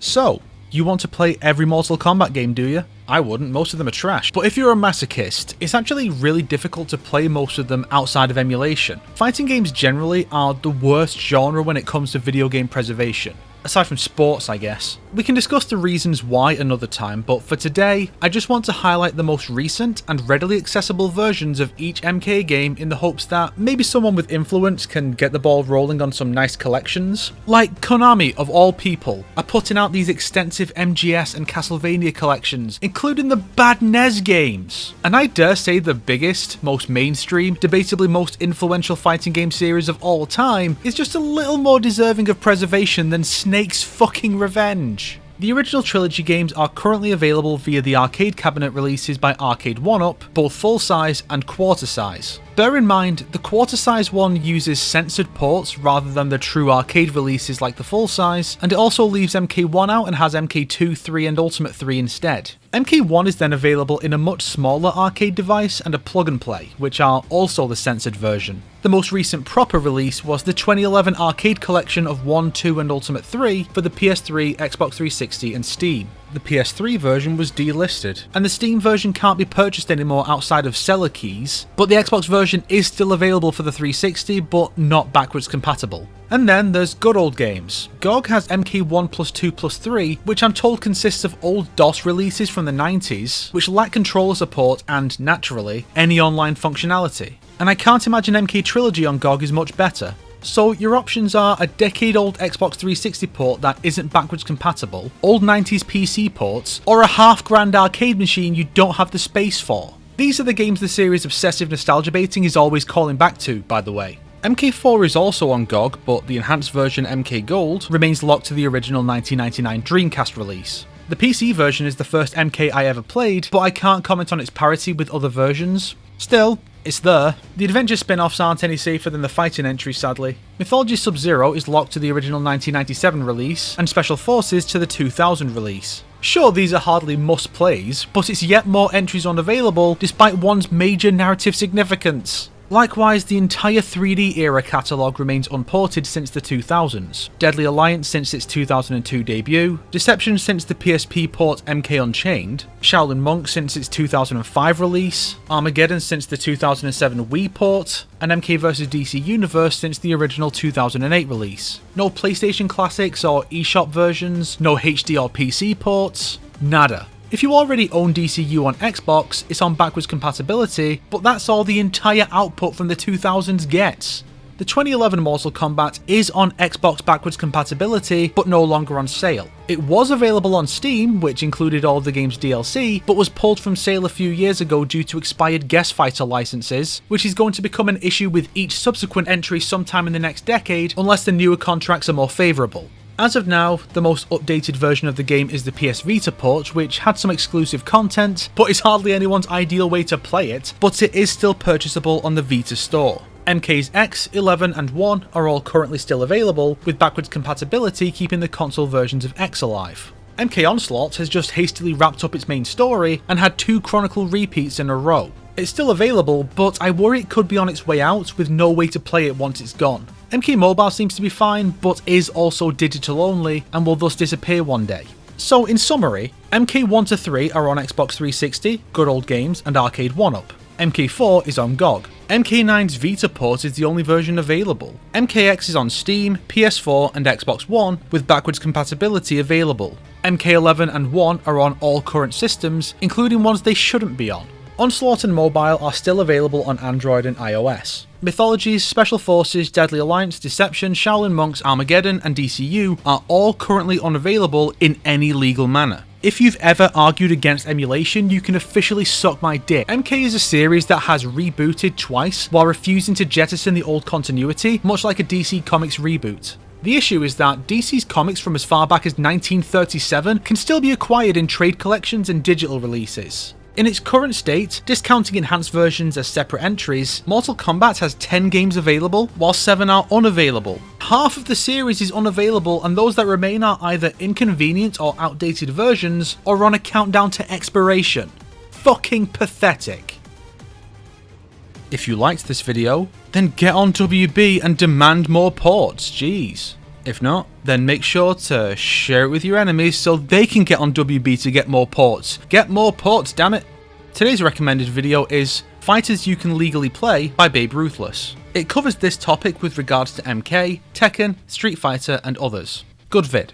So, you want to play every Mortal Kombat game, do you? I wouldn't, most of them are trash. But if you're a masochist, it's actually really difficult to play most of them outside of emulation. Fighting games generally are the worst genre when it comes to video game preservation. Aside from sports, I guess. We can discuss the reasons why another time, but for today, I just want to highlight the most recent and readily accessible versions of each MK game in the hopes that maybe someone with influence can get the ball rolling on some nice collections. Like Konami, of all people, are putting out these extensive MGS and Castlevania collections, including the bad NES games. And I dare say the biggest, most mainstream, debatably most influential fighting game series of all time is just a little more deserving of preservation than Snake's fucking Revenge. The original trilogy games are currently available via the arcade cabinet releases by Arcade 1-Up, both full size and quarter size. Bear in mind, the quarter size one uses censored ports rather than the true arcade releases like the full size, and it also leaves MK1 out and has MK2, 3 and Ultimate 3 instead. MK1 is then available in a much smaller arcade device and a plug and play, which are also the censored version. The most recent proper release was the 2011 arcade collection of 1, 2 and Ultimate 3 for the PS3, Xbox 360 and Steam. The PS3 version was delisted, and the Steam version can't be purchased anymore outside of seller keys, but the Xbox version is still available for the 360, but not backwards compatible. And then there's good old games. GOG has MK1 plus 2 plus 3, which I'm told consists of old DOS releases from the 90s, which lack controller support and, naturally, any online functionality. And I can't imagine MK Trilogy on GOG is much better. So your options are a decade-old Xbox 360 port that isn't backwards compatible, old 90s PC ports, or a half-grand arcade machine you don't have the space for. These are the games the series Obsessive Nostalgia Baiting is always calling back to, by the way. MK4 is also on GOG, but the enhanced version MK Gold remains locked to the original 1999 Dreamcast release. The PC version is the first MK I ever played, but I can't comment on its parity with other versions. Still, it's there. The adventure spin-offs aren't any safer than the fighting entries, sadly. Mythology Sub-Zero is locked to the original 1997 release, and Special Forces to the 2000 release. Sure, these are hardly must-plays, but it's yet more entries unavailable despite one's major narrative significance. Likewise, the entire 3D era catalogue remains unported since the 2000s, Deadly Alliance since its 2002 debut, Deception since the PSP port MK Unchained, Shaolin Monk since its 2005 release, Armageddon since the 2007 Wii port, and MK vs DC Universe since the original 2008 release. No PlayStation classics or eShop versions, no HD or PC ports, nada. If you already own DCU on Xbox, it's on backwards compatibility, but that's all the entire output from the 2000s gets. The 2011 Mortal Kombat is on Xbox backwards compatibility, but no longer on sale. It was available on Steam, which included all of the game's DLC, but was pulled from sale a few years ago due to expired guest fighter licenses, which is going to become an issue with each subsequent entry sometime in the next decade, unless the newer contracts are more favourable. As of now, the most updated version of the game is the PS Vita port, which had some exclusive content, but is hardly anyone's ideal way to play it, but it is still purchasable on the Vita store. MK's X, 11 and 1 are all currently still available, with backwards compatibility keeping the console versions of X alive. MK Onslaught has just hastily wrapped up its main story and had 2 Chronicle repeats in a row. It's still available, but I worry it could be on its way out with no way to play it once it's gone. MK Mobile seems to be fine, but is also digital only and will thus disappear one day. So in summary, MK 1 to 3 are on Xbox 360, Good Old Games and Arcade 1-Up. MK4 is on GOG. MK9's Vita port is the only version available. MKX is on Steam, PS4 and Xbox One with backwards compatibility available. MK11 and 1 are on all current systems, including ones they shouldn't be on. Onslaught and Mobile are still available on Android and iOS. Mythologies, Special Forces, Deadly Alliance, Deception, Shaolin Monks, Armageddon and DCU are all currently unavailable in any legal manner. If you've ever argued against emulation, you can officially suck my dick. MK is a series that has rebooted twice while refusing to jettison the old continuity, much like a DC Comics reboot. The issue is that DC's comics from as far back as 1937 can still be acquired in trade collections and digital releases. In its current state, discounting enhanced versions as separate entries, Mortal Kombat has 10 games available, while 7 are unavailable. Half of the series is unavailable, and those that remain are either inconvenient or outdated versions, or on a countdown to expiration. Fucking pathetic. If you liked this video, then get on WB and demand more ports, jeez. If not, then make sure to share it with your enemies so they can get on WB to get more ports. Get more ports, damn it! Today's recommended video is Fighters You Can Legally Play by Babe Ruthless. It covers this topic with regards to MK, Tekken, Street Fighter and others. Good vid.